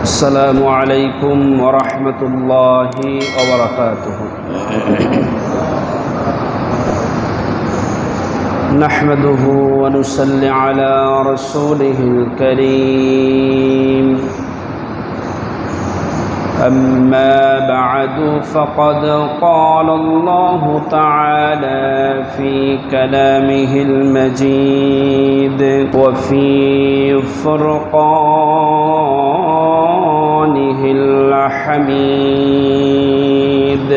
السلام عليكم ورحمة الله وبركاته. نحمده ونصلي على رسوله الكريم. أما بعد فقد قال الله تعالى في كلامه المجيد وفي فرقانه الحميد.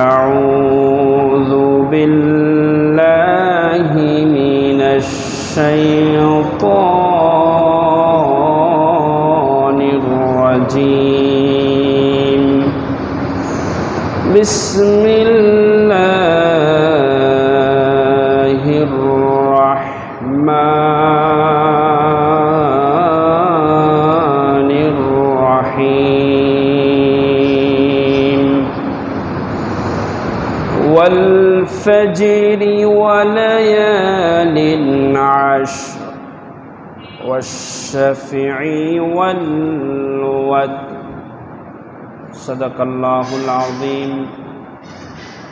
أعوذ بالله من الشيطان الرجيم. بسم الله الرحمن الرحيم. والفجر وليال عشر والشفع والوتر. صدق الله العظيم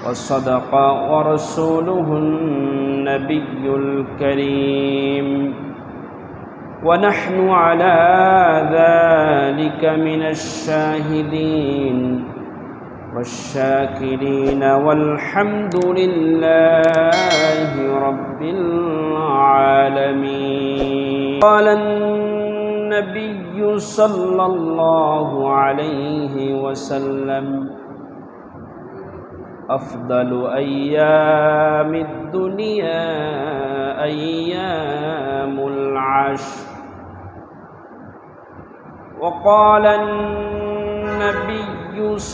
وصدق ورسوله النبي الكريم. ونحن على ذلك من الشاهدين والشاكرين والحمد لله رب العالمين. قال النبي صلى الله عليه وسلم: أفضل أيام الدنيا أيام العشر. وقال النبي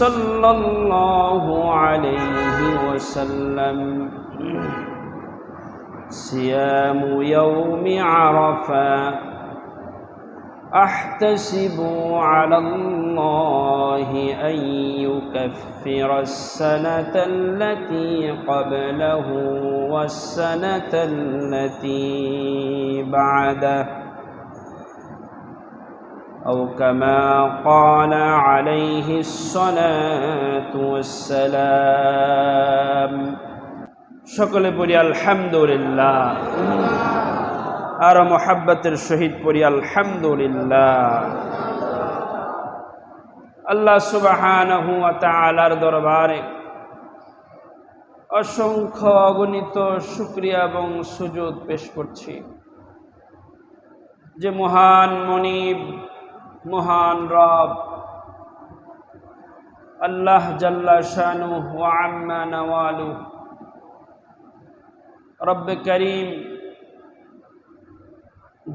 صلى الله عليه وسلم: صيام يوم عرفة أحتسب على الله أن يكفر السنة التي قبله والسنة التي بعده، أو كما قال عليه الصلاة والسلام. সকলে পড়ি আলহামদুলিল্লাহ, আর মোহাব্বতের সহিত পড়ি আলহামদুলিল্লাহ। আল্লাহ সুবহানাহু ওয়া তাআলার দরবারে অসংখ্য অগণিত শুকরিয়া এবং সুজুদ পেশ করছি যে মহান মনিব, মহান রব আল্লাহ জাল্লা শানুহু ওয়া আম্মা নাওয়ালুহু রব্বে করিম,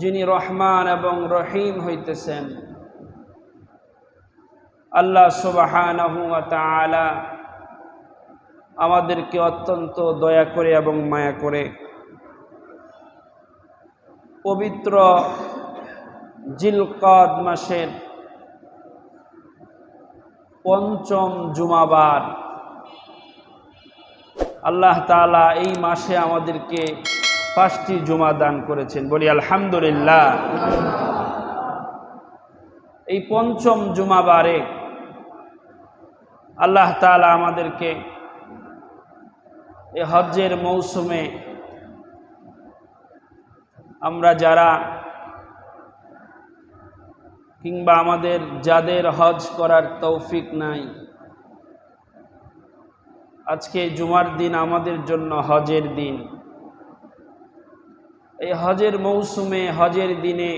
যিনি রহমান এবং রহিম হইতেছেন, আল্লাহ সুবহানাহু ওয়া তাআলা আমাদেরকে অত্যন্ত দয়া করে এবং মায়া করে পবিত্র জিলকদ মাসের পঞ্চম জুমাবার আল্লাহ তাআলা এই মাসে আমাদেরকে 5টি জুমা দান করেছেন। বলি আলহামদুলিল্লাহ। এই পঞ্চম জুমাবারে আল্লাহ তাআলা আমাদেরকে এই হজ্জের মৌসুমে আমরা যারা কিংবা আমাদের যাদের হজ করার তৌফিক নাই, আজকে জুমার দিন আমাদের জন্য হজের দিন। এই হজের মৌসুমে, হজের দিনে,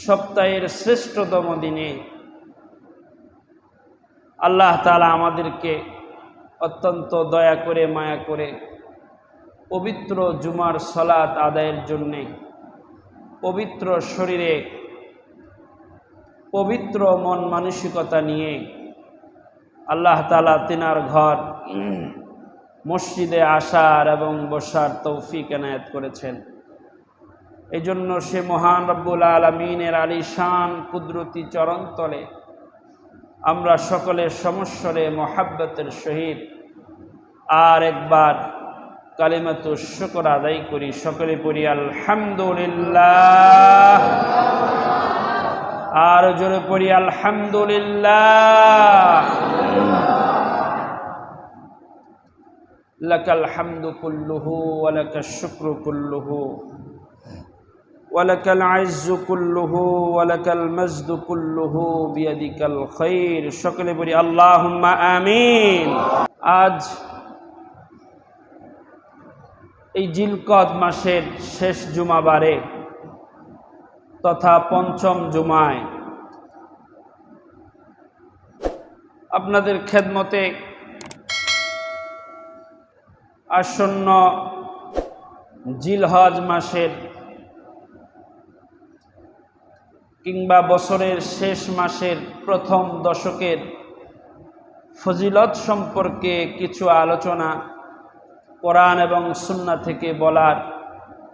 সপ্তাহের শ্রেষ্ঠতম দিনে আল্লাহ তাআলা আমাদেরকে অত্যন্ত দয়া করে মায়া করে পবিত্র জুমার সালাত আদায়ের জন্যে পবিত্র শরীরে পবিত্র মন মানসিকতা নিয়ে আল্লাহ তাআলা তিনার ঘর মসজিদে আসার এবং বসার তৌফিক এনায়েত করেছেন। এই জন্য সে মহান রব্বুল আলামিনের আলিশান কুদরতি চরণতলে আমরা সকলে সমস্বরে মহাব্বতের সহিত আর একবার কালিমাতুশ শুকর আদায় করি। সকলে পড়ি আলহামদুলিল্লাহ। আর জোরে পড়ি আলহামদুলিল্লাহ। লাকাল হামদু কুল্লুহু ওয়া লাকাশ শুকরু কুল্লুহু ওয়া লাকাল ইজ্জু কুল্লুহু ওয়া লাকাল মাজদু কুল্লুহু বিয়াদিকাল খায়র। সকলে বলি আল্লাহুম্মা আমিন। আজ এই জিলকদ মাসের শেষ জুমাবারে তথা পঞ্চম জুমায় আপনাদের খেদমতে আসন্ন জিলহজ মাসের কিংবা বছরের শেষ মাসের প্রথম দশকের ফজিলত সম্পর্কে কিছু আলোচনা কোরআন এবং সুন্নাহ থেকে বলার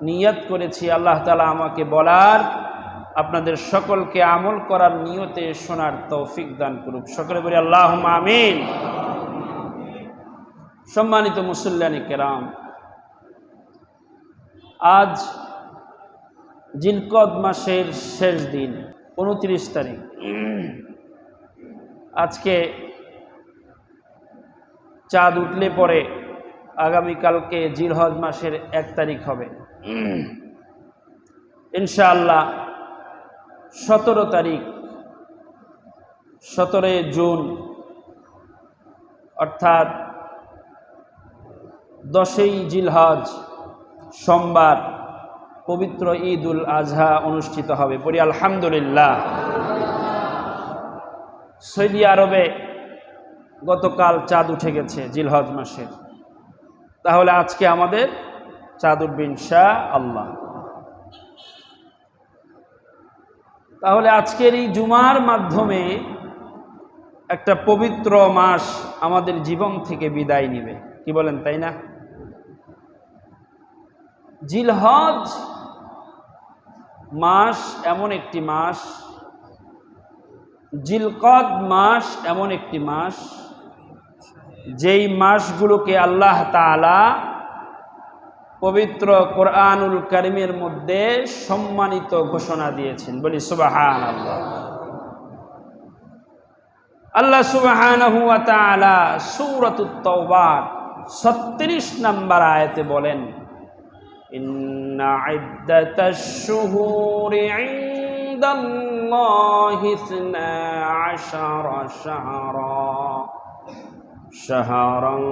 নিয়ত করেছি। আল্লাহ তাআলা আমাকে বলার, আপনাদের সকলকে আমল করার নিয়তে শোনার তৌফিক দান করুক। সকলে বলি আল্লাহুম্মা আমিন। সম্মানিত মুসল্লিয়ানে কেরাম, আজ জিলকদ মাসের শেষ দিন, 29 তারিখ। আজকে চাঁদ উঠলে পরে আগামীকালকে জিলহজ মাসের 1 তারিখ হবে ইনশাআল্লাহ। 17 তারিখ, 17 জুন অর্থাৎ 10ই জিলহজ সোমবার পবিত্র ঈদুল আজহা অনুষ্ঠিত হবে। পড়ি আলহামদুলিল্লাহ। সৌদি আরবে গতকাল চাঁদ উঠে গেছে জিলহজ মাসের, তাহলে আজকে আমাদের চাঁদ উঠবে ইনশাআল্লাহ। তাহলে আজকের এই জুমার মাধ্যমে একটা পবিত্র মাস আমাদের জীবন থেকে বিদায় নিবে, কি বলেন তাই না? জিলহজ মাস এমন একটি মাস, জিলকদ মাস এমন একটি মাস, যেই মাসগুলোকে আল্লাহ তাআলা পবিত্র কোরআনুল কারীমের মধ্যে সম্মানিত ঘোষণা দিয়েছেন। বলি সুবহানাল্লাহ। আল্লাহ সুবহানাহু ওয়া তাআলা সূরাতুত তাওবার 36 নম্বর আয়াতে বলেন, ইন্না ইদ্দাতাশ শুহুরি ইনদাল্লাহি 12 শাহরা শাহরান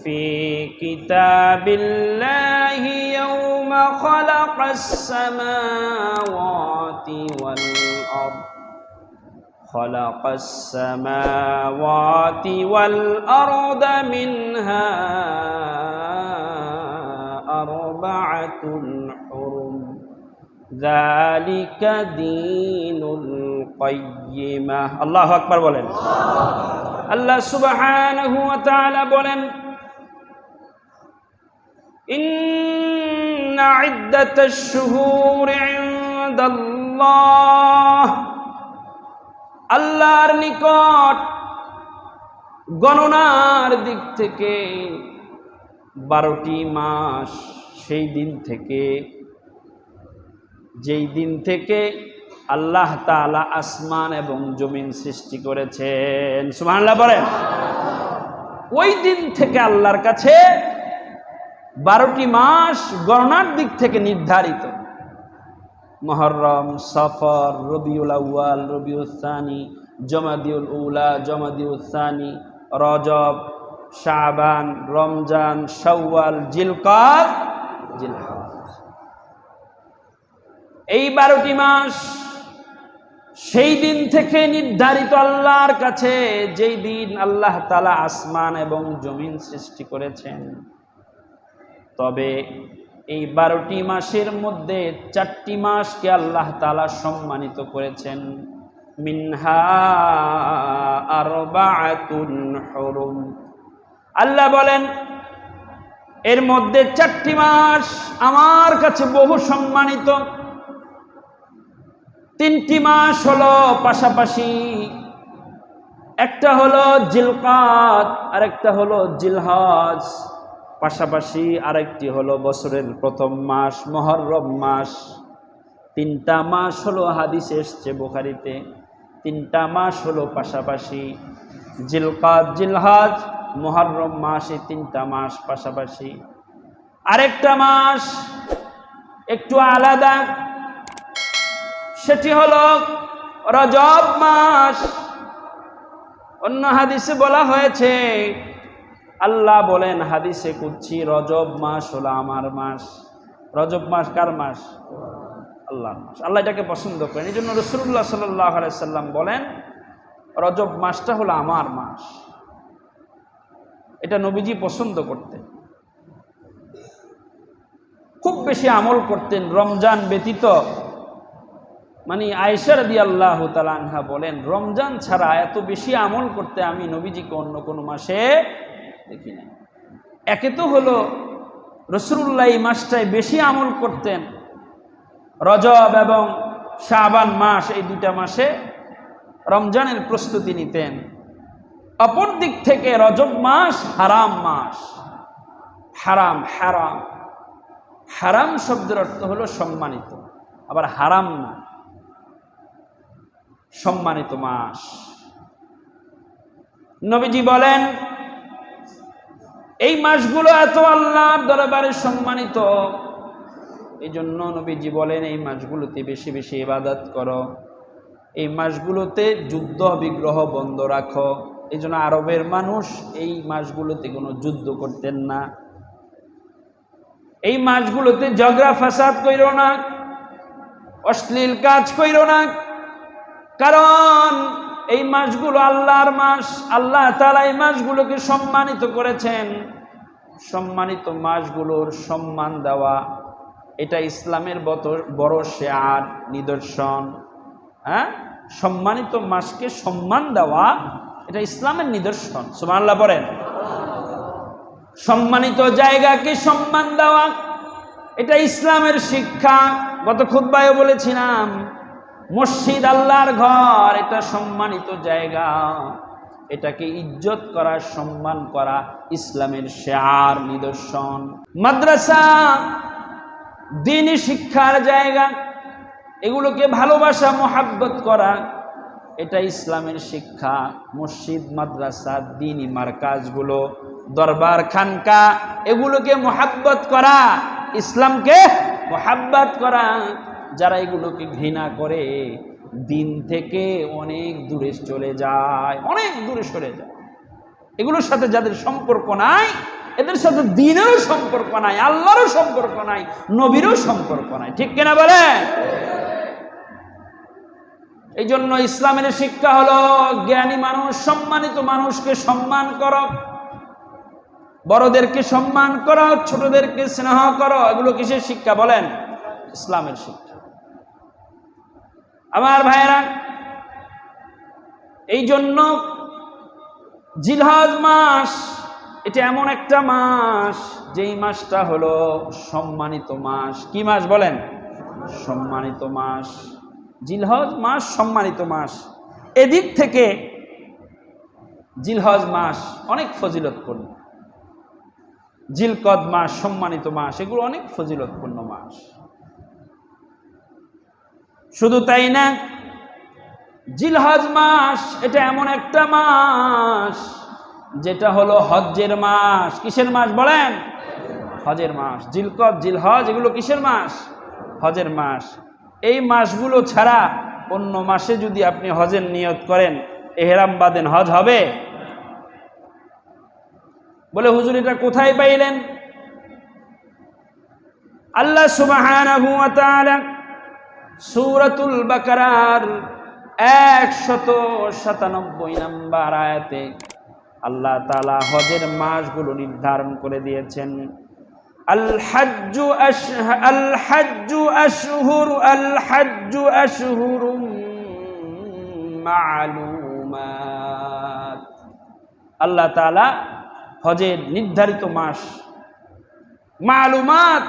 ফি কিতাবিল্লাহি ইয়াওমা খালাকাস সামাওয়াতি ওয়াল আরদ خلق السماوات والأرض منها أربعة حرم ذلك دين القيمة। الله أكبر বলেন। আল্লাহ সুবহানাহু ওয়া তাআলা বলেন, ইন্না ইদ্দাতাশ শুহুরি ইনদাল্লাহ, আল্লাহর নিকট গণনার দিক থেকে 12টি মাস, সেই দিন থেকে যেই দিন থেকে আল্লাহ তাআলা আসমান এবং জমিন সৃষ্টি করেছেন, সুবহানাল্লাহ বলেন, ওই দিন থেকে আল্লাহর কাছে 12টি মাস গণনার দিক থেকে নির্ধারিত। মুহররম, সফর, রবিউল আউয়াল, রবিউল সানি, জমাদিউল উলা, জমাদিউল সানি, রজব, শাবান, রমজান, শাওয়াল, জিলকদ, জিলহজ। এই 12টি মাস সেই দিন থেকে নির্ধারিত আল্লাহর কাছে, যেই দিন আল্লাহ তাআলা আসমান এবং জমিন সৃষ্টি করেছেন। তবে এই 12টি মাসের মধ্যে 4টি মাসকে আল্লাহ তাআলা সম্মানিত করেছেন। মিনহা আরবাআতুন হুরুম, আল্লাহ বলেন এর মধ্যে 4টি মাস আমার কাছে বহু সম্মানিত। 3টি মাস হলো পাশাপাশি, একটা হলো জিলকদ আর একটা হলো জিলহজ, পাশাপাশি আরেকটি হলো বছরের প্রথম মাস মুহররম মাস। 3টা মাস হলো হাদিসে এসেছে বুখারীতে, তিনটা মাস হলো পাশাপাশি, জিলকাদ, জিলহজ, মুহররম মাস, এই তিনটা মাস পাশাপাশি। আরেকটা মাস একটু আলাদা, সেটি হলো রজব মাস। অন্য হাদিসে বলা হয়েছে, আল্লাহ বলেন হাদিসে কুদসি, রজব মাস হলো আমার মাস। রজব মাস কার মাস? আল্লাহর মাস। আল্লাহ এটাকে পছন্দ করেন। এই জন্য রাসূলুল্লাহ সাল্লাল্লাহু আলাইহি সাল্লাম বলেন রজব মাসটা হলো আমার মাস। এটা নবীজি পছন্দ করতেন, খুব বেশি আমল করতেন রমজান ব্যতীত। মানে আয়েশা রাদিয়াল্লাহু তাআলা আনহা বলেন, রমজান ছাড়া এত বেশি আমল করতে আমি নবীজিকে অন্য কোনো মাসে দেখি না। একে তো হলো রাসূলুল্লাহ এই মাসটায় বেশি আমল করতেন, রজব এবং শাবান মাস, এই দুইটা মাসে রমজানের প্রস্তুতি নিতেন। অপর দিক থেকে রজব মাস হারাম মাস। হারাম, হারাম, হারাম শব্দের অর্থ হলো সম্মানিত, আবার হারাম না, সম্মানিত মাস। নবীজি বলেন এই মাসগুলো এত আল্লাহর দরবারে সম্মানিত, এই জন্য নবীজি বলেন এই মাসগুলোতে বেশি বেশি ইবাদত করো, এই মাসগুলোতে যুদ্ধ বিগ্রহ বন্ধ রাখো। এই জন্য আরবের মানুষ এই মাসগুলোতে কোনো যুদ্ধ করতেন না। এই মাসগুলোতে ঝগড়া ফাসাদ কইরো না, অশ্লীল কাজ কইরো না, কারণ এই মাসগুলো আল্লাহর মাস। আল্লাহ তাআলা এই মাসগুলোকে সম্মানিত করেছেন। সম্মানিত মাসগুলোর সম্মান দেওয়া, এটা ইসলামের বড় শেয়ার, নিদর্শন। হ্যাঁ, সম্মানিত মাসকে সম্মান দেওয়া এটা ইসলামের নিদর্শন। সুবহানাল্লাহ বলেন। সম্মানিত জায়গাকে সম্মান দেওয়া এটা ইসলামের শিক্ষা। গত খুতবায় বলেছিলাম, মসজিদ আল্লাহর ঘর, এটা সম্মানিত জায়গা, এটাকে ইজ্জত করা, সম্মান করা ইসলামের শেয়ার, নিদর্শন। মাদ্রাসা দ্বীনি শিক্ষার জায়গা, এগুলোকে ভালোবাসা, মোহাব্বত করা, এটা ইসলামের শিক্ষা। মসজিদ, মাদ্রাসা, দ্বীনি মারকাজগুলো, দরবার, খানকা, এগুলোকে মোহাব্বত করা, ইসলামকে মোহাব্বত করা। যারা এগুলোকে ঘৃণা করে দিন থেকে অনেক দূরে চলে যায়, অনেক দূরে সরে যায়। এগুলোর সাথে যাদের সম্পর্ক নাই, এদের সাথে দ্বীনেরও সম্পর্ক নাই, আল্লাহরও সম্পর্ক নাই, নবীরও সম্পর্ক নাই। ঠিক কিনা বলে? এই জন্য ইসলামের শিক্ষা হলো জ্ঞানী মানুষ, সম্মানিত মানুষকে সম্মান করো, বড়দেরকে সম্মান করো, ছোটদেরকে স্নেহ করো। এগুলো কিসের শিক্ষা বলেন? ইসলামের শিক্ষা। আমার ভাইয়েরা, এই জন্য জিলহজ মাস এটা এমন একটা মাস, যেই মাসটা হলো সম্মানিত মাস। কি মাস বলেন? সম্মানিত মাস। জিলহজ মাস সম্মানিত মাস। এদিক থেকে জিলহজ মাস অনেক ফজিলতপূর্ণ, জিলকদ মাস সম্মানিত মাস, এগুলো অনেক ফজিলতপূর্ণ মাস। শুধু তাই না, জিলহজ মাস এটা এমন একটা মাস যেটা হলো হজ্জের মাস। কিসের মাস বলেন? হজের মাস। জিলকদ, জিলহজ এগুলো কিসের মাস? হজের মাস। এই মাসগুলো ছাড়া অন্য মাসে যদি আপনি হজের নিয়ত করেন, এহরাম বাঁধেন, হজ হবে? বলে হুজুর এটা কোথায় পাইলেন? আল্লাহ সুবহানাহু ওয়া তাআলা সূরাতুল বাকারার 197 নম্বর আয়াতে আল্লাহ তাআলা হজের মাসগুলো নির্ধারণ করে দিয়েছেন। আল হাজ্জু আশহুরুম মা'লুমাত। আল্লাহ তাআলা হজের নির্ধারিত মাস, মালুমাত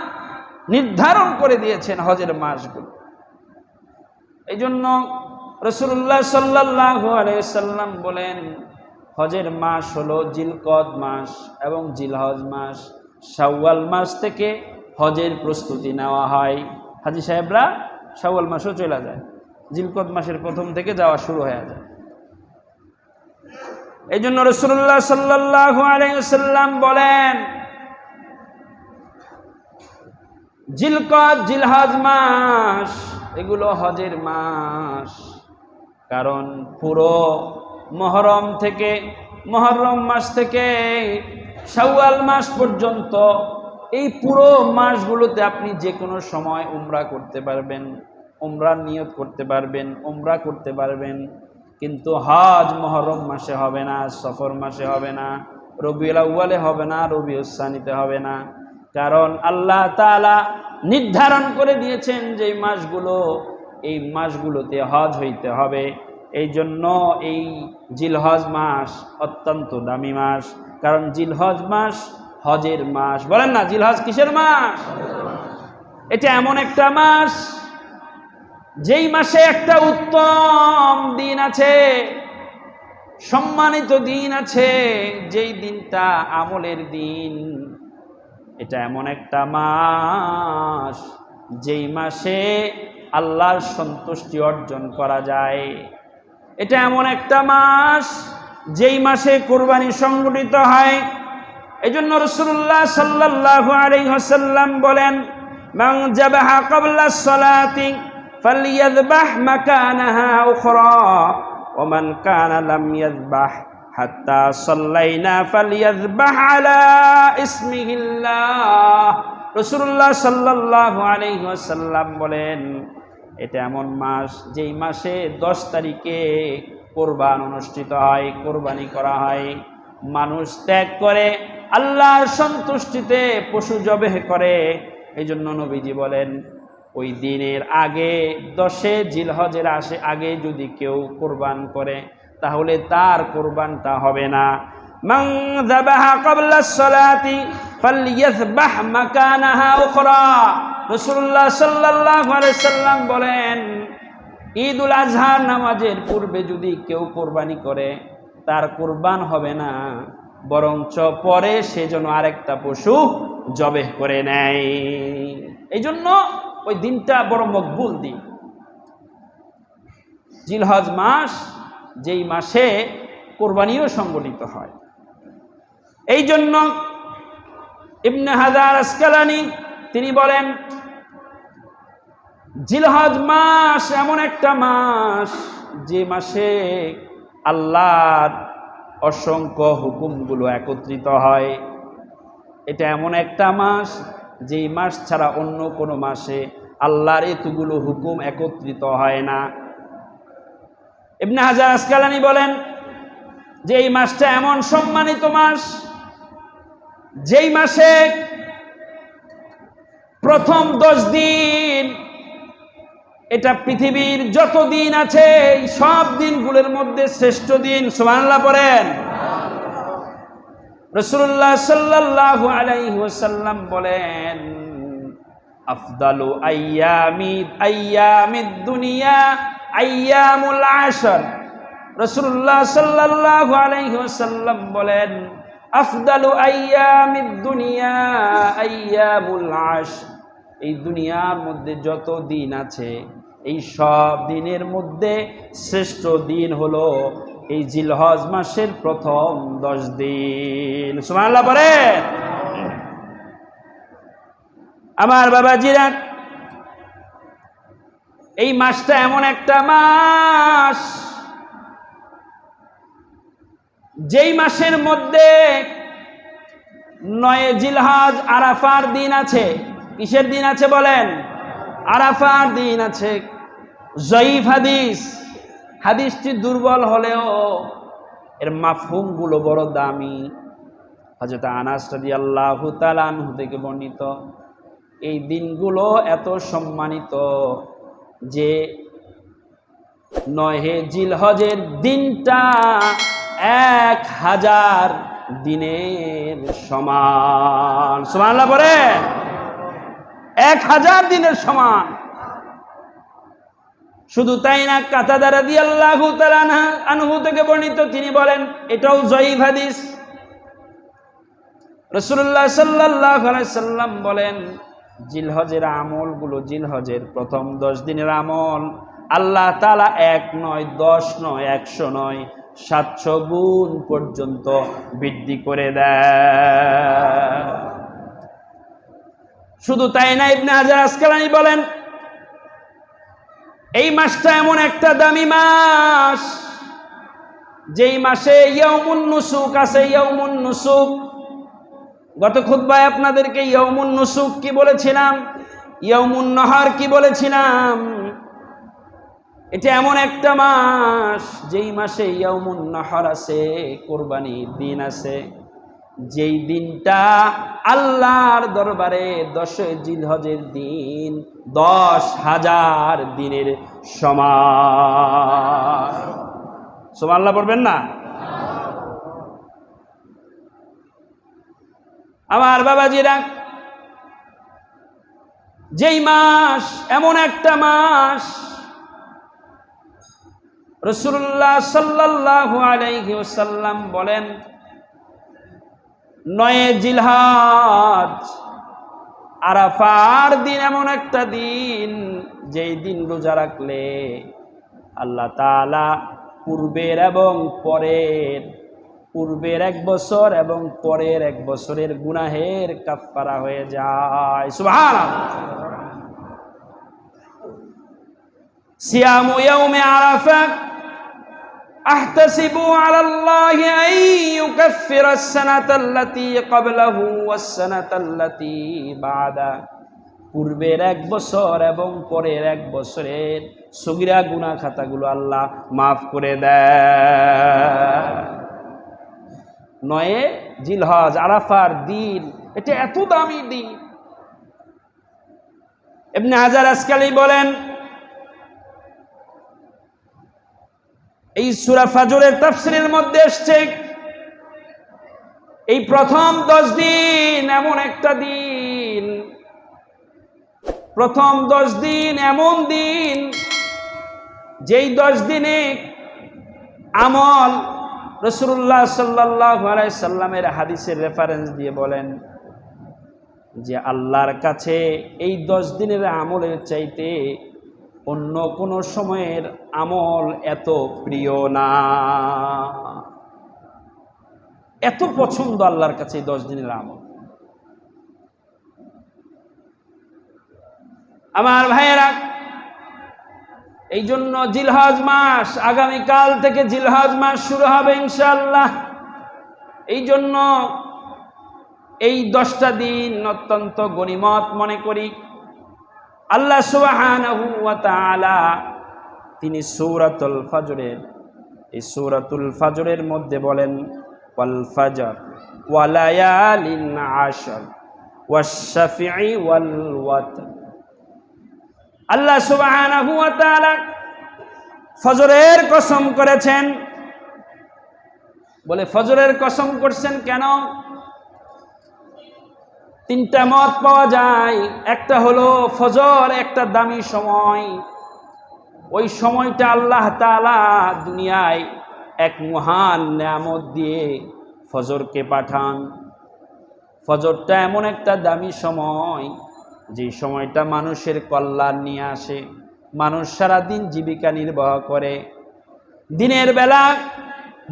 নির্ধারণ করে দিয়েছেন হজের মাসগুলো। এই জন্য রাসূলুল্লাহ সাল্লাল্লাহু আলাইহি সাল্লাম বলেন, হজের মাস হলো জিলকদ মাস এবং জিলহজ মাস। শাওয়াল মাস থেকে হজের প্রস্তুতি নেওয়া হয়। হাজী সাহেবরা শাওয়াল মাসও চলে যায়, জিলকদ মাসের প্রথম থেকে যাওয়া শুরু হয়ে যায়। এই জন্য রাসূলুল্লাহ সাল্লাল্লাহু আলাইহি ওয়াসাল্লাম বলেন, জিলকদ জিলহজ মাস এগুলো হজের মাস। কারণ পুরো মুহররম মাস থেকে শাওয়াল মাস পর্যন্ত এই পুরো মাসগুলোতে আপনি যে কোনো সময় উমরা করতে পারবেন, উমরার নিয়ত করতে পারবেন, উমরা করতে পারবেন। কিন্তু হজ মুহররম মাসে হবে না, সফর মাসে হবে না, রবিউল আউয়ালে হবে না, রবিউস সানিতে হবে না। কারণ আল্লাহ তাআলা নির্ধারণ করে দিয়েছেন যে এই মাসগুলোতে হজ হইতে হবে। এই জন্য এই জিলহজ মাস অত্যন্ত দামি মাস। কারণ জিলহজ মাস হজের মাস। বলেন না, জিলহজ কিসের মাস? এটা এমন একটা মাস যেই মাসে একটা উত্তম দিন আছে, সম্মানিত দিন আছে, যেই দিনটা আমলের দিন। এটা এমন একটা মাস যেই মাসে আল্লাহর সন্তুষ্টি অর্জন করা যায়। এটা এমন একটা মাস যেই মাসে কুরবানি সংগঠিত হয়। এই জন্য রাসূলুল্লাহ সাল্লাল্লাহু আলাইহি ওয়াসাল্লাম বলেন, মান যাবাহা ক্বাবলা সলাতি ফালইয়াযবাহ মাকানাহা উখরা ওয়া মান কানা লাম ইয়াযবাহ হাত্তা সাল্লাইনা ফালইয়াযবাহ আলা ইসমিহিল্লাহ। রাসূলুল্লাহ সাল্লাল্লাহু আলাইহি ওয়াসাল্লাম বলেন, এটা এমন মাস যেই মাসে 10 তারিখে কোরবান অনুষ্ঠিত হয়, কোরবানি করা হয়। মানুষ ত্যাগ করে আল্লাহর সন্তুষ্টিতে পশু জবেহ করে। এই জন্য নবীজি বলেন, ওই দিনের আগে 10 জিলহজের আগে যদি কেউ কোরবান করে তাহলে তার কোরবানটা হবে না। মান যাবাহা ক্বাবলা সলাতি ফালইয়াযবাহ মাকানাহা উখরা। রাসূলুল্লাহ সাল্লাল্লাহু আলাইহি সাল্লাম বলেন, ঈদুল আজহা নামাজের পূর্বে যদি কেউ কোরবানি করে তার কোরবান হবে না, বরঞ্চ পরে সে যেন আরেকটা পশু জবেহ করে নেয়। এই জন্য ওই দিনটা বড় মকবুল দিন। জিলহজ মাস যেই মাসে কোরবানিও সংগঠিত হয়। এই জন্য ইবনে হাজার আসকালানি তিনি বলেন, জিলহজ মাস এমন একটা মাস যে মাসে আল্লাহর অসংখ্য হুকুমগুলো একত্রিত হয়। এটা এমন একটা মাস যেই মাস ছাড়া অন্য কোনো মাসে আল্লাহর এতগুলো হুকুম একত্রিত হয় না। ইবনে হাজার আসকালানি বলেন যে এই মাসটা এমন সম্মানিত মাস যেই মাসে প্রথম 10 দিন, এটা পৃথিবীর যত দিন আছে এই সব দিনগুলোর মধ্যে শ্রেষ্ঠ দিন। সুবহানাল্লাহ পড়েন। রাসূলুল্লাহ সাল্লাল্লাহু আলাইহি ওয়াসাল্লাম বলেন, আফদালু আইয়ামিদ দুনিয়া আইয়ামুল আশর। রাসূলুল্লাহ সাল্লাল্লাহু আলাইহি ওয়াসাল্লাম বলেন, আফদালু আইয়ামিদ দুনিয়া আইয়ামুল আশর। এই দুনিয়ার মধ্যে যত দিন আছে এই সব দিনের মধ্যে শ্রেষ্ঠ দিন হলো এই জিলহজ মাসের প্রথম 10 দিন। সুবহানাল্লাহ বলেন। আমার বাবাজিরা, এই মাসটা এমন একটা মাস যেই মাসের মধ্যে 9 জিলহজ আরাফার দিন আছে। কিসের দিন আছে বলেন? আরাফার দিন আছে। জয়ীফ হাদিসটি দুর্বল হলেও এর মাফহুমগুলো বড় দামি। হযরত আনাস রাদিয়াল্লাহু তাআলা আনহু থেকে বর্ণিত, এই দিনগুলো এত সম্মানিত যে 9 জিলহজের দিনটা 1000 দিনের সমান। সুবহানাল্লাহ পড়ে। 1000 দিনের সমান। শুধু তাই না, কাতাদা রাদিয়াল্লাহু তাআলা আনহু থেকে বর্ণিত, তিনি বলেন, এটাও জয়ীফ হাদিস। রাসূলুল্লাহ সাল্লাল্লাহু আলাইহি সাল্লাম বলেন, জিলহজের আমলগুলো, জিলহজের প্রথম 10 দিনের আমল আল্লাহ তাআলা 1 নয়, 10 নয়, 100 নয়, 700 গুণ পর্যন্ত বৃদ্ধি করে দেয়। শুধু তাই না, ইবনে হাজার আসকালানী বলেন এই মাসটা এমন একটা দামি মাস, যেই মাসে ইয়াউমুন নুসুক আছে। ইয়াউমুন নুসুক, গত খুতবায় আপনাদেরকে ইয়াউমুন নুসুক কি বলেছিলাম, ইয়াউমুন নাহার কি বলেছিলাম। এটা এমন একটা মাস যেই মাসে ইয়াউমুন নাহার আছে, কোরবানির দিন আছে, যেই দিনটা আল্লাহর দরবারে 10 জিলহজের দিন 10,000 দিনের সমান। সুবহানাল্লাহ পড়বেন না? আমার বাবাজিরা, যেই মাস এমন একটা মাস, রাসূলুল্লাহ সাল্লাল্লাহু আলাইহি ওয়াসাল্লাম বলেন 9 জিলহজ আরাফার দিন এমন একটা দিন, যেই দিন রোজা রাখলে আল্লাহ তাআলা পূর্বের এবং পরের, পূর্বের 1 বছর এবং পরের 1 বছরের গুনাহের কাফফারা হয়ে যায়। সুবহানাল্লাহ। সিয়ামু ইয়াউমি আরাফা আহতাসিবু আলাল্লাহি আন ইউকাফফিরা আস-সানাতা আল্লাতী ক্বাবলাহু ওয়াস-সানাতা আল্লাতী বা'দা। পূর্বের 1 বছর এবং পরের 1 বছরের সগীরা গুনাহ খাতাগুলো আল্লাহ মাফ করে দেয়। 9 জিলহজ আরাফার দিন, এটা এত দামি দিন। ইবনে হাজার আসকালী বলেন এই সূরা ফাজরের তাফসীরের মধ্যে এসেছে এই প্রথম 10 দিন এমন একটা দিন, প্রথম 10 দিন এমন দিন যেই 10 দিনে আমল, রাসূলুল্লাহ সাল্লাল্লাহু আলাইহি সাল্লামের হাদিসের রেফারেন্স দিয়ে বলেন যে আল্লাহর কাছে এই 10 দিনের আমলের চাইতে অন্য কোনো সময়ের আমল এত প্রিয় না, এত পছন্দ আল্লাহর কাছে এই 10 দিনের আমল। আমার ভাইয়েরা, এই জন্য জিলহজ মাস, আগামীকাল থেকে জিলহজ মাস শুরু হবে ইনশাআল্লাহ। এই জন্য এই 10টা দিন অত্যন্ত গনিমত মনে করি। আল্লাহ সুবহানাহু ওয়া তাআলা তিনি সূরাতুল ফাজরের, এই সূরাতুল ফাজরের মধ্যে বলেন ওয়াল ফাজর ওয়া লায়ালিন আশর ওয়াশ শাফিঈ ওয়াল ওয়াতর। আল্লাহ সুবহানাহু ওয়া তাআলা ফজরের কসম করেছেন। বলে ফজরের কসম করছেন কেন? 3টা মত পাওয়া যায়। একটা হলো ফজর একটা দামি সময়, ওই সময়টা আল্লাহ তাআলা দুনিয়ায় এক মহান নেয়ামত দিয়ে ফজরকে পাঠান। ফজরটা এমন একটা দামি সময়, যে সময়টা মানুষের কল্যাণ নিয়ে আসে। মানুষ সারাদিন জীবিকা নির্বাহ করে, দিনের বেলা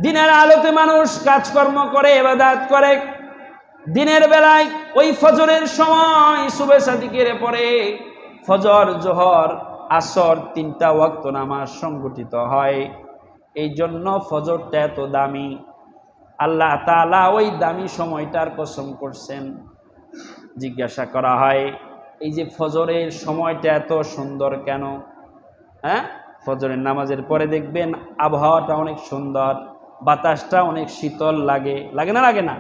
দিনের আলোতে মানুষ কাজকর্ম করে, ইবাদত করে। দিনের বেলায় ওই ফজরের সময় সুবহে সাদিকের পরে ফজর, জোহর, আসর 3টা ওয়াক্ত নামাজ সংগঠিত হয়। এই জন্য ফজরটা এত দামি। আল্লাহ তাআলা ওই দামি সময়টার কসম করছেন। জিজ্ঞাসা করা হয় এই যে ফজরের সময়টা এত সুন্দর কেন? হ্যাঁ, ফজরের নামাজের পরে দেখবেন আবহাওয়াটা অনেক সুন্দর, বাতাসটা অনেক শীতল লাগে, লাগে না? লাগে না?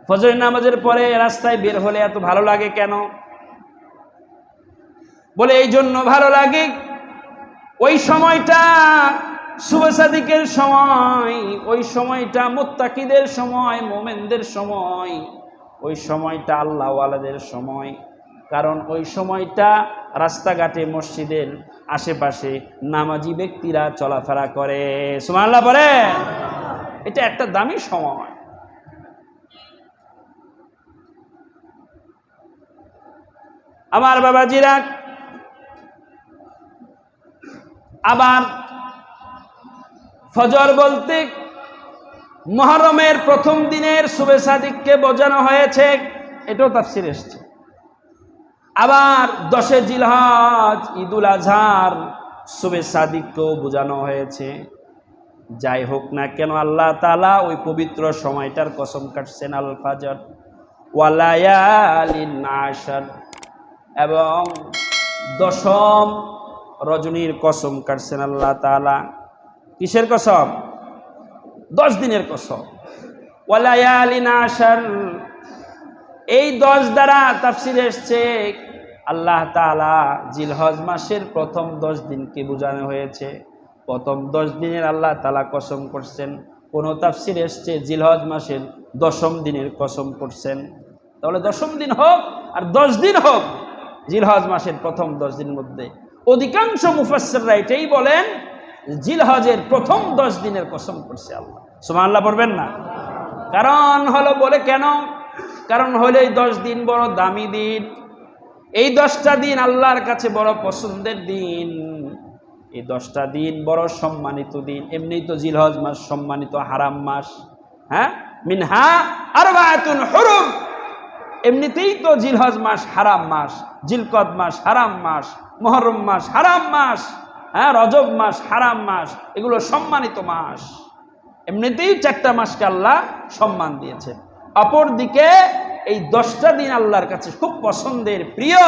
ফজরের নামাজের পরে রাস্তায় বের হলে এত ভালো লাগে কেন? বলে এই জন্য ভালো লাগে, ওই সময়টা সুবহে সাদিকের সময়, ওই সময়টা মুত্তাকিদের সময়, মুমিনদের সময়, ওই সময়টা আল্লাহওয়ালাদের সময়। কারণ ওই সময়টা রাস্তাঘাটে, মসজিদের আশেপাশে নামাজি ব্যক্তিরা চলাফেরা করে। সুবহানাল্লাহ বলে, এটা একটা দামি সময়। আমার বাবাজিরা, আবার ফজর বলতে মুহররমের প্রথম দিনের শুবে সাদিককে বোঝানো হয়েছে, এটাও তাফসীরে এসেছে। আবার 10 জিলহজ ঈদুল আজহার শুবে সাদিককেও বোঝানো হয়েছে। যাই হোক না কেন, আল্লাহ তাআলা ওই পবিত্র সময়টার কসম কাটছেন, আল ফাজর ওয়া লায়ালিন আশর, এবং 10ম রজনীর কসম কাটছেন আল্লাহ তাআলা। কিসের কসম? 10 দিনের কসম। ওয়া লায়ালিন আশর, এই 10 দ্বারা তাফসীরে এসেছে আল্লাহ তাআলা জিলহজ মাসের প্রথম 10 দিনকে বোঝানো হয়েছে। প্রথম 10 দিনের আল্লাহ তাআলা কসম করছেন। কোন তাফসীরে এসেছে জিলহজ মাসের 10ম দিনের কসম করছেন। তাহলে 10ম দিন হোক আর 10 দিন হোক, জিলহজ মাসের প্রথম 10 দিনের মধ্যে অধিকাংশ মুফাসসিররা এটাই বলেন জিলহজের প্রথম 10 দিনের কসম করছে আল্লাহ। সুবহানাল্লাহ পড়বেন না? কারণ হলো বলে কেন? কারণ হলো এই 10 দিন বড় দামি দিন, এই 10টা দিন আল্লাহর কাছে বড় পছন্দের দিন, এই 10টা দিন বড় সম্মানিত দিন। এমনিই তো জিলহজ মাস সম্মানিত হারাম মাস, হ্যাঁ, মিনহা আরবাআতুন হুরুম, এমনিতেই তো জিলহজ মাস হারাম মাস, জিলকদ মাস হারাম মাস, মুহররম মাস হারাম মাস, হ্যাঁ, রজব মাস হারাম মাস, এগুলো সম্মানিত মাস। এমনিতেই 4টা মাসকে আল্লাহ সম্মান দিয়েছেন। অপরদিকে এই 10টা দিন আল্লাহর কাছে খুব পছন্দের, প্রিয়।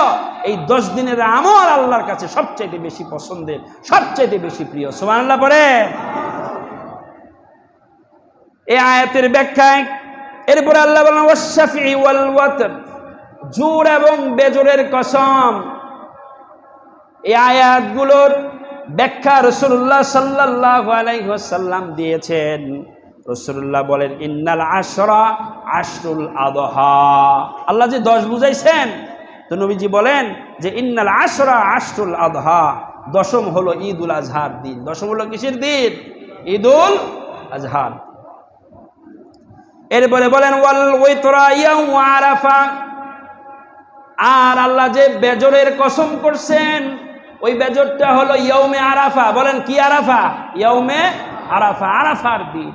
এই 10 দিনের আমল আল্লাহর কাছে সবচেয়ে বেশি পছন্দের, সবচেয়ে বেশি প্রিয়। সুবহানাল্লাহ পড়ে। এই আয়াতের ব্যাখ্যায় এরপরে আল্লাহ বলেন ওয়াশ-শাফি ওয়াল ওয়াতর, জোর এবং বেজোরের কসম। এই আয়াতগুলোর ব্যাখ্যা রাসূলুল্লাহ সাল্লাল্লাহু আলাইহি ওয়াসাল্লাম দিয়েছেন। রাসূলুল্লাহ বলেন ইন্নাল আশরা আশরুল আদহা, আল্লাহ যে 10 বুঝাইছেন, তো নবীজি বলেন যে ইন্নাল আশরা আশরুল আদহা, 10ম হলো ঈদুল আজহার দিন। 10ম হলো কিসের দিন? ঈদুল আজহার। এরপরে বলেন ওয়াল ওয়াতরা ইয়াউম আরাফা, আর আল্লাহ যে বেজরের কসম করছেন ওই বেজরটা হলো ইয়াউমে আরাফা। বলেন কি আরাফা? ইয়াউমে আরাফা, আরাফার দিন।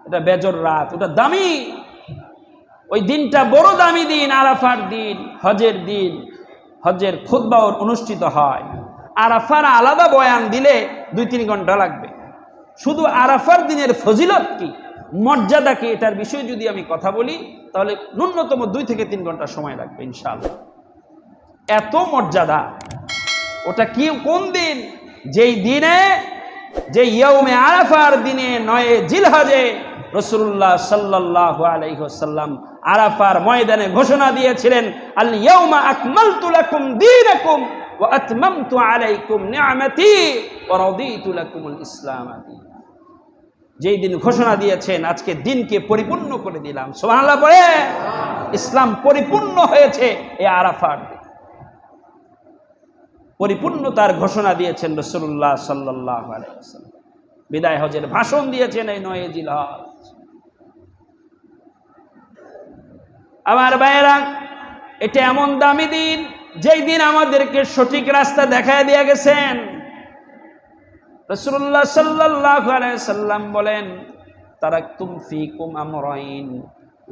এটা বেজর রাত, ওটা দামি, ওই দিনটা বড় দামি দিন, আরাফার দিন, হজের দিন। হজের খুতবা অনুষ্ঠিত হয়। আরাফার আলাদা বয়ান দিলে 2-3 ঘন্টা লাগবে। শুধু আরাফার দিনের ফজিলত কি, মর্যাদা কি, এটার বিষয়ে যদি আমি কথা বলি তাহলে ন্যূনতম 2 থেকে 3 ঘন্টা সময় লাগবে ইনশাআল্লাহ। এত মর্যাদা। ওটা কি, কোন দিন? যেই দিনে, যে ইয়াউমে আরাফার দিনে 9 জিলহজে রাসূলুল্লাহ সাল্লাল্লাহু আলাইহি ওয়াসাল্লাম আরাফার ময়দানে ঘোষণা দিয়েছিলেন আল ইয়াউমা আকমালতু লাকুম দীনাকুম ওয়া আতমামতু আলাইকুম নি'মাতি ওয়া রাদিতু লাকুমুল ইসলাম দীনা। যেই দিন ঘোষণা দিয়েছেন আজকে দিনকে পরিপূর্ণ করে দিলাম। সুবহানাল্লাহ পড়ে। ইসলাম পরিপূর্ণ হয়েছে এই আরাফার দিন। পরিপূর্ণতার ঘোষণা দিয়েছেন রাসূলুল্লাহ সাল্লাল্লাহু আলাইহি ওয়াসাল্লাম। বিদায় হজের ভাষণ দিয়েছেন এই 9 জিলহজ। আমার ভাইয়েরা, এটা এমন দামি দিন যেই দিন আমাদেরকে সঠিক রাস্তা দেখায় দিয়ে গেছেন। রাসূলুল্লাহ সাল্লাল্লাহু আলাইহি ওয়াসাল্লাম বলেন তারাকতুম ফীকুম আমরাইন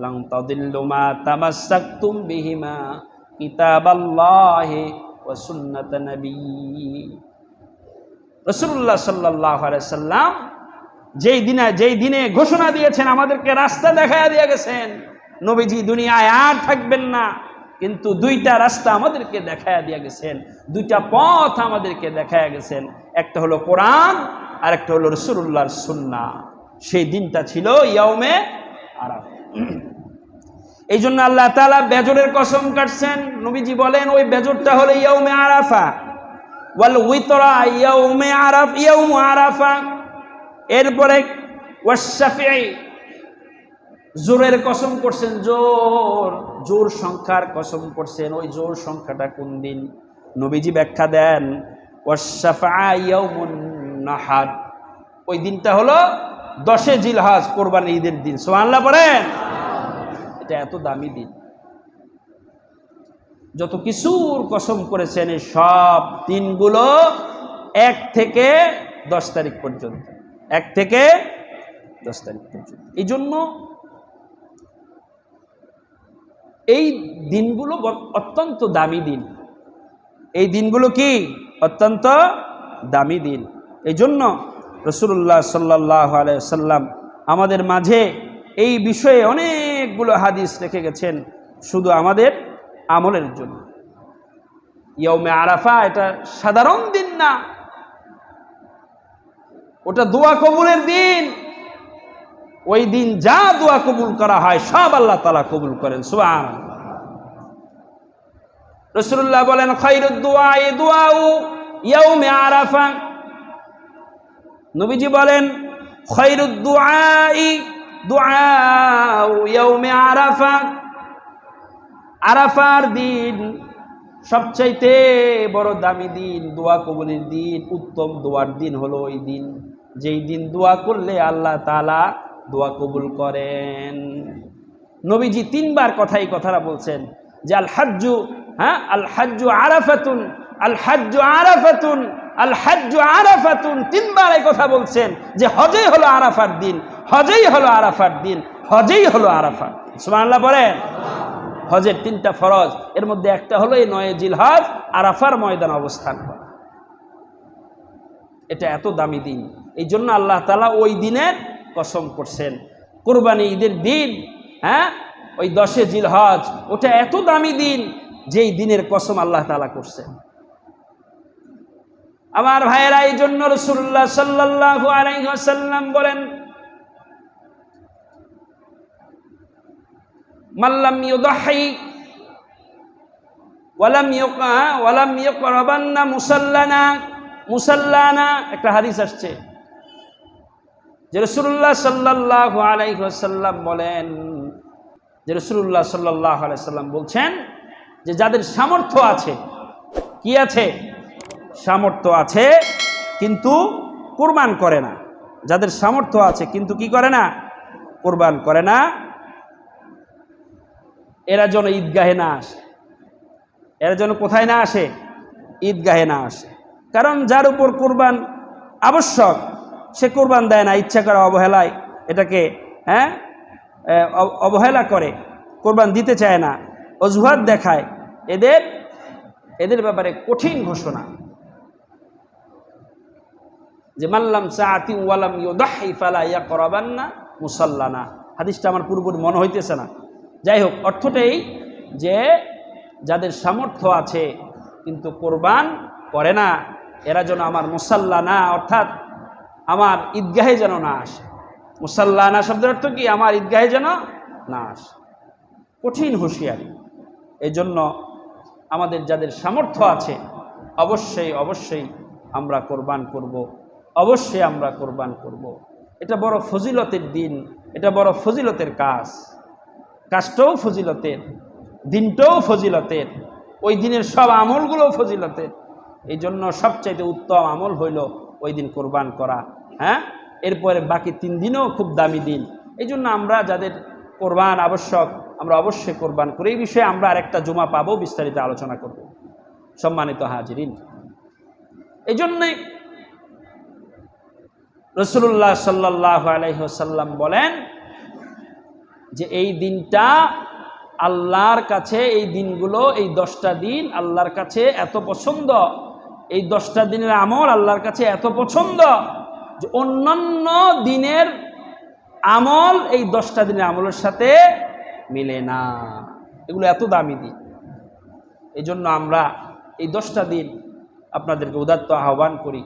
লান তাদিল্লু মা তামাসসাকতুম বিহিমা কিতাবাল্লাহি ওয়া সুন্নাত নবী। রাসূলুল্লাহ সাল্লাল্লাহু আলাইহি ওয়াসাল্লাম যেই দিনে ঘোষণা দিয়েছেন, আমাদেরকে রাস্তা দেখায় দিয়ে গেছেন। নবীজি দুনিয়ায় আর থাকবেন না, কিন্তু 2টা রাস্তা আমাদেরকে দেখায় দিয়ে গেছেন, 2টা পথ আমাদেরকে দেখায় গেছেন। একটা হলো কোরআন আর একটা হলো রাসূলুল্লাহর সুন্নাহ। সেই দিনটা ছিল ইয়াউমে আরাফা। এই জন্য আল্লাহ তাআলা বেজরের কসম কাটছেন। নবীজি বলেন ওই বেজরটা হলো ইয়াউমে আরাফা। ওয়াল উইতরা ইয়াউমে আরাফা, ইয়াউম আরাফা। এরপরে ওয়াশ-শাফি, জোরের কসম করছেন, জোর সংখ্যার কসম করছেন। ওই জোর সংখ্যাটা কোন দিন? নবীজি ব্যাখ্যা দেন ওয়াশ-শাফা ইয়াউমুন নাহার, ওই দিনটা হলো 10 জিলহজ, কোরবানির ঈদের দিন। সুবহানাল্লাহ পড়েন। এটা এত দামি দিন। যত কিছুর কসম করেছেন এই সব দিনগুলো 1 থেকে 10 তারিখ পর্যন্ত, 1 থেকে 10 তারিখ পর্যন্ত। এই জন্য এই দিনগুলো অত্যন্ত দামি দিন। এই দিনগুলো কি অত্যন্ত দামি দিন। এই জন্য রাসূলুল্লাহ সাল্লাল্লাহু আলাইহি ওয়াসাল্লাম আমাদের মাঝে এই বিষয়ে অনেকগুলো হাদিস রেখে গেছেন শুধু আমাদের আমলের জন্য। ইয়াউমে আরাফা এটা সাধারণ দিন না, ওটা দোয়া কবুলের দিন। ওই দিন যা দোয়া কবুল করা হয় সব আল্লাহ তাআলা কবুল করেন, সুবহানাল্লাহ। রাসূলুল্লাহ বলেন, খায়রুদ দুআই দুআউ ইয়াউমে আরাফা। নবীজি বলেন, খায়রুদ দুআই দুআউ ইয়াউমে আরাফা। আরাফার দিন সবচাইতে বড় দামি দিন, দোয়া কবুলের দিন, উত্তম দোয়ার দিন হলো ওই দিন, যেই দিন দোয়া করলে আল্লাহ তাআলা দোয়া কবুল করেন। নবীজি 3 বার এই কথাটা বলছেন যে আল হাজ্জু, আল হাজ্জু আরাফাতুন, আল হাজ্জু আরাফাতুন, আল হাজ্জু আরাফাতুন। 3 বার এই কথা বলছেন যে হজই হলো আরাফার দিন, হজই হলো আরাফার দিন, হজই হলো আরাফা। সুবহানাল্লাহ বলেন। হজের 3টা ফরজ, এর মধ্যে একটা হলো এই 9 জিলহজ আরাফার ময়দানে অবস্থান করা। এটা এত দামি দিন, এই জন্য আল্লাহ তাআলা ওই দিনের কসম করছেন। কুরবানি ঈদের দিন, ওই 10 জিলহজ, ওটা এত দামি দিন যেই দিনের কসম আল্লাহ তাআলা করছেন। আমার ভাইয়েরা, এই জন্য রাসূলুল্লাহ সাল্লাল্লাহু আলাইহি ওয়াসাল্লাম বলেন, মাল্লাম ইউদাহি ওয়ালাম ইয়াকরাবান্না মুসাল্লানা। একটা হাদিস আসছে যে রাসূলুল্লাহ সাল্লাল্লাহু আলাইহি ওয়াসাল্লাম বলেন, যে রাসূলুল্লাহ সাল্লাল্লাহু আলাইহি ওয়াসাল্লাম বলছেন যে যাদের সামর্থ্য আছে, কি আছে? সামর্থ্য আছে কিন্তু কুরবান করে না। যাদের সামর্থ্য আছে কিন্তু কি করে না? কুরবান করে না, এরা যেন ঈদগাহে না আসে। এরা যেন কোথায় না আসে? ঈদগাহে না আসে। কারণ যার উপর কুরবান আবশ্যক সে কুরবান দেয় না, ইচ্ছা করে অবহেলায় এটাকে অবহেলা করে, কুরবান দিতে চায় না, অজুহাত দেখায়। এদের ব্যাপারে কঠিন ঘোষণা যে মাল্লাম সাআতি ওয়ালাম ইউদাহি ফালা ইয়াকরাবান্না মুসাল্লানা। হাদিসটা আমার পুরোপুরি মনে হইতেছে না। যাই হোক, অর্থটাই যে যাদের সামর্থ্য আছে কিন্তু কোরবান করে না, এরা যেন আমার মুসাল্লানা, অর্থাৎ আমার ঈদগাহে যেন না আসে। মুসাল্লানা শব্দের অর্থ কি? আমার ঈদগাহে যেন না আসে। কঠিন হুঁশিয়ারি। এই জন্য আমাদের যাদের সামর্থ্য আছে অবশ্যই আমরা কোরবান করব, অবশ্যই আমরা কোরবান করব। এটা বড় ফজিলতের দিন, এটা বড় ফজিলতের কাজটাও ফজিলতের, দিনটাও ফজিলতের, ওই দিনের সব আমলগুলোও ফজিলতের। এই জন্য সবচাইতে উত্তম আমল হইল ওই দিন কোরবান করা। এরপরে বাকি 3 দিনও খুব দামি দিন। এই জন্য আমরা যাদের কোরবান আবশ্যক আমরা অবশ্যই কোরবান করি। এই বিষয়ে আমরা আরেকটা জুমা পাবো, বিস্তারিত আলোচনা করব। সম্মানিত হাজিরিন, এই জন্যই রাসূলুল্লাহ সাল্লাল্লাহু আলাইহি ওয়াসাল্লাম বলেন যে এই দিনটা আল্লাহর কাছে, এই দিনগুলো, এই 10টা দিন আল্লাহর কাছে এত পছন্দ, এই 10টা দিনের আমল আল্লাহর কাছে এত পছন্দ যে অন্যান্য দিনের আমল এই 10টা দিনের আমলের সাথে মিলে না। এগুলো এত দামি দিন। এই জন্য আমরা এই 10টা দিন আপনাদেরকে উদাত্ত আহ্বান করি,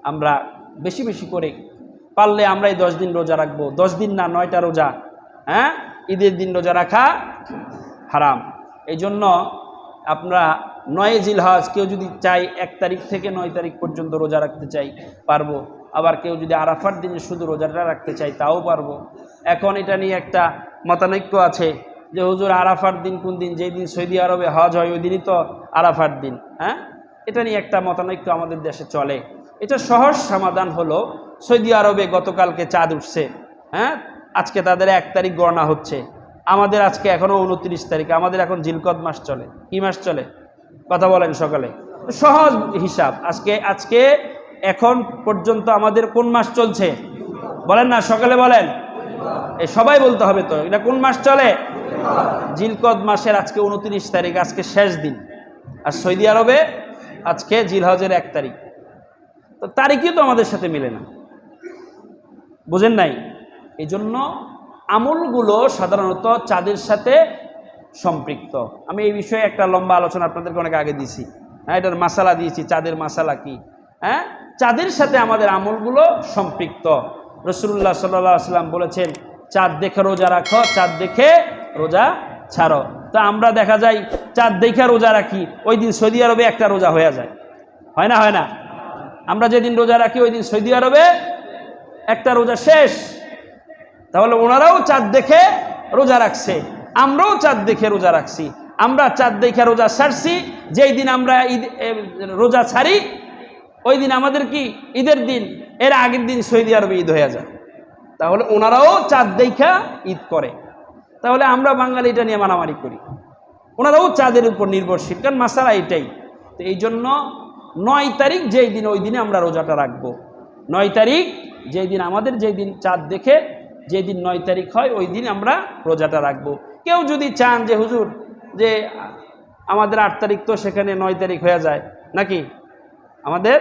আমরা বেশি বেশি করে পারলে আমরা এই 10 দিন রোজা রাখবো। 10 দিন না, 9টা রোজা। ঈদের দিন রোজা রাখা হারাম। এই জন্য আমরা 9 জিলহজ, কেউ যদি চাই 1 তারিখ থেকে 9 তারিখ পর্যন্ত রোজা রাখতে চাই পারবো। আবার কেউ যদি আরাফার দিনে শুধু রোজাটা রাখতে চাই তাও পারবো। এখন এটা নিয়ে একটা মতানৈক্য আছে যে হুজুর আরাফার দিন কোন দিন? যেই দিন সৌদি আরবে হজ হয় ওই দিনই তো আরাফার দিন। এটা নিয়ে একটা মতানৈক্য আমাদের দেশে চলে। এটা সহজ সমাধান হলো, সৌদি আরবে গতকালকে চাঁদ উঠছে, আজকে তাদের 1 তারিখ গণনা হচ্ছে, আমাদের আজকে এখনও 29 তারিখ, আমাদের এখন জিলকদ মাস চলে। কি মাস চলে? কথা বলেন সকালে। সহজ হিসাব, আজকে এখন পর্যন্ত আমাদের কোন মাস চলছে বলেন না, সকালে বলেন, এই সবাই বলতে হবে তো, এটা কোন মাস চলে? জিলকদ মাসের আজকে 29 তারিখ, আজকে শেষ দিন। আর সৌদি আরবে আজকে জিলহজের 1 তারিখ। তো তারিখই তো আমাদের সাথে মিলে না, বুঝেন নাই? এই জন্য আমলগুলো সাধারণত চাঁদের সাথে সম্পৃক্ত। আমি এই বিষয়ে একটা লম্বা আলোচনা আপনাদেরকে অনেক আগে দিয়েছি, হ্যাঁ, এটার মাসালা দিয়েছি, চাঁদের মাসালা কি। হ্যাঁ, চাঁদের সাথে আমাদের আমলগুলো সম্পৃক্ত। রাসূলুল্লাহ সাল্লাল্লাহু আলাইহি ওয়াসাল্লাম বলেছেন, চাঁদ দেখে রোজা রাখো, চাঁদ দেখে রোজা ছাড়ো। তো আমরা দেখা যায় চাঁদ দেখে রোজা রাখি, ওই দিন সৌদি আরবে একটা রোজা হয়ে যায়, হয় না? হয় না? আমরা যেদিন রোজা রাখি ওই দিন সৌদি আরবে একটা রোজা শেষ। তাহলে ওনারাও চাঁদ দেখে রোজা রাখছে, আমরাও চাঁদ দেখে রোজা রাখছি। আমরা চাঁদ দেখে রোজা ছাড়ছি, যেই দিন আমরা রোজা ছাড়ি ওই দিন আমাদের কি ঈদের দিন, এর আগের দিন সৌদি আরবে ঈদ হয়ে যায়। তাহলে ওনারাও চাঁদ দেখা ঈদ করে। তাহলে আমরা বাঙালি এটা নিয়ে মারামারি করি, ওনারাও চাঁদের উপর নির্ভরশীল, কারণ মাসালা এটাই। তো এই জন্য 9 তারিখ যেই দিন, ওই দিনে আমরা রোজাটা রাখবো। 9 তারিখ যেই দিন, আমাদের যেই দিন চাঁদ দেখে যেই দিন 9 তারিখ হয়, ওই দিন আমরা রোজাটা রাখবো। কেউ যদি চান যে হুজুর যে আমাদের 8 তারিখ তো সেখানে 9 তারিখ হয়ে যায় নাকি আমাদের,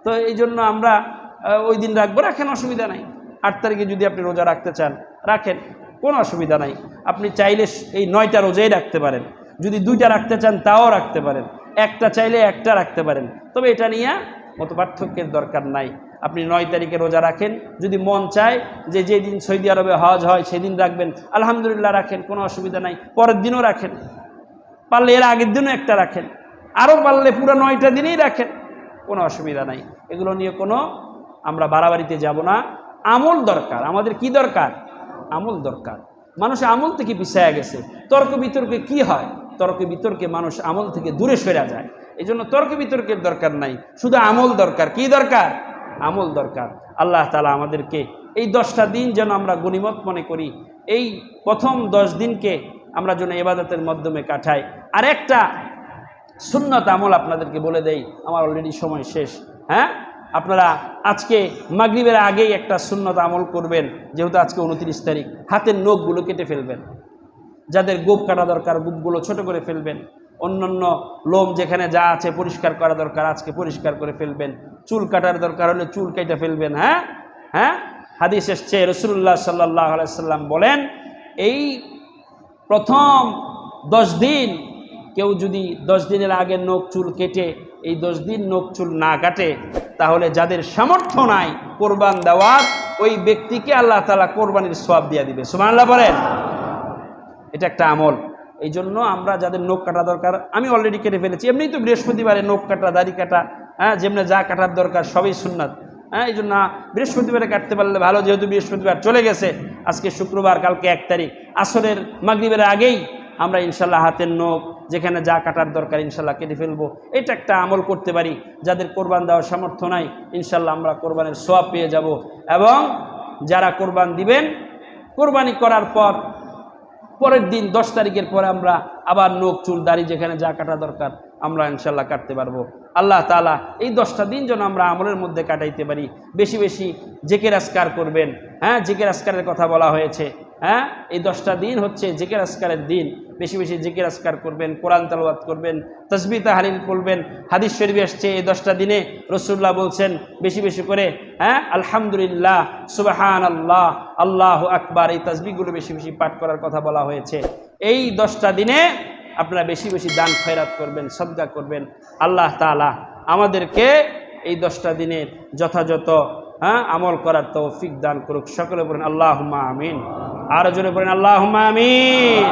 তো এই জন্য আমরা ওই দিন রাখবো, রাখেন, অসুবিধা নাই। 8 তারিখে যদি আপনি রোজা রাখতে চান রাখেন, কোনো অসুবিধা নাই। আপনি চাইলে এই 9টা রোজাই রাখতে পারেন, যদি 2টা রাখতে চান তাও রাখতে পারেন, একটা চাইলে একটা রাখতে পারেন। তবে এটা নিয়ে মত পার্থক্যের দরকার নাই। আপনি 9 তারিখে রোজা রাখেন, যদি মন চায় যে যেদিন সৌদি আরবে হজ হয় সেদিন রাখবেন, আলহামদুলিল্লাহ রাখেন, কোনো অসুবিধা নাই। পরের দিনও রাখেন, পারলে এর আগের দিনও একটা রাখেন, আরও পারলে পুরো 9টা দিনেই রাখেন, কোনো অসুবিধা নাই। এগুলো নিয়ে কোনো আমরা বাড়াবাড়িতে যাব না। আমল দরকার, আমাদের কি দরকার? আমল দরকার। মানুষ আমল থেকে পিছিয়ে গেছে। তর্ক বিতর্কে কি হয়? তর্ক বিতর্কে মানুষ আমল থেকে দূরে সরে যায়। এই জন্য তর্ক বিতর্কের দরকার নাই, শুধু আমল দরকার। কি দরকার? আমল দরকার। আল্লাহ তাআলা আমাদেরকে এই 10টা দিন যেন আমরা গনিমত মনে করি, এই প্রথম 10 দিনকে আমরা যেন ইবাদতের মাধ্যমে কাটাই। আর একটা সুন্নত আমল আপনাদেরকে বলে দেই, আমার অলরেডি সময় শেষ। হ্যাঁ, আপনারা আজকে মাগরিবের আগেই একটা সুন্নত আমল করবেন, যেহেতু আজকে 29 তারিখ। হাতের নখগুলো কেটে ফেলবেন, যাদের গোপ কাটা দরকার গোপগুলো ছোট করে ফেলবেন, অন্যান্য লোম যেখানে যা আছে পরিষ্কার করা দরকার আজকে পরিষ্কার করে ফেলবেন, চুল কাটার দরকার হলে চুল কেটে ফেলবেন। হ্যাঁ হ্যাঁ, হাদিস এসছে, রাসূলুল্লাহ সাল্লাল্লাহু আলাইহি সাল্লাম বলেন, এই প্রথম 10 দিন কেউ যদি 10 দিনের আগে নখ চুল কেটে এই 10 দিন নখ চুল না কাটে, তাহলে যাদের সামর্থ্য নাই কোরবান দেওয়ার, ওই ব্যক্তিকে আল্লাহ তাআলা কোরবানির সওয়াব দিয়ে দিবে। সুবহানাল্লাহ বলেন। এটা একটা আমল। এই জন্য আমরা যাদের নখ কাটা দরকার, আমি অলরেডি কেটে ফেলেছি। এমনিই তো বৃহস্পতিবারে নখ কাটা, দাড়ি কাটা, হ্যাঁ, যেমনি যা কাটার দরকার সবই সুন্নাত। হ্যাঁ, এই জন্য বৃহস্পতিবারে কাটতে পারলে ভালো, যেহেতু বৃহস্পতিবার চলে গেছে, আজকে শুক্রবার, কালকে 1 তারিখ, আসরের মাগরিবের আগেই আমরা ইনশাল্লাহ হাতের নখ যেখানে যা কাটার দরকার ইনশাল্লাহ কেটে ফেলবো। এটা একটা আমল করতে পারি। যাদের কোরবান দেওয়ার সামর্থ্য নাই, ইনশাল্লাহ আমরা কোরবানের সওয়াব পেয়ে যাব। এবং যারা কোরবান দিবেন, কোরবানি করার পর পরের দিন 10 তারিখের পরে আমরা আবার নখ চুল দাড়ি যেখানে যা কাটা দরকার আমরা ইনশাল্লাহ কাটতে পারবো। আল্লাহ তাআলা এই 10টা দিন যেন আমরা আমলের মধ্যে কাটাইতে পারি। বেশি বেশি জিকির আজকার করবেন। হ্যাঁ, জিকির আজকারের কথা বলা হয়েছে। হ্যাঁ, এই 10টা দিন হচ্ছে জিকির আজকারের দিন। বেশি বেশি জিকির আজকার করবেন, কোরআন তেলাওয়াত করবেন, তাসবিহ তাহলিল পড়বেন। হাদিস শরীফে আসছে এই 10টা দিনে রাসূলুল্লাহ বলছেন বেশি বেশি করে, হ্যাঁ, আলহামদুলিল্লাহ, সুবহানাল্লাহ, আল্লাহু আকবার, এই তাসবিহগুলো বেশি বেশি পাঠ করার কথা বলা হয়েছে। এই 10টা দিনে আপনারা বেশি বেশি দান খয়রাত করবেন, সদকা করবেন। আল্লাহ তাআলা আমাদেরকে এই 10টা দিনের যথাযথ আমল করার তৌফিক দান করুক। সকলে বলেন আল্লাহুম্মা আমিন। আরো জোরে বলেন আল্লাহুম্মা আমিন।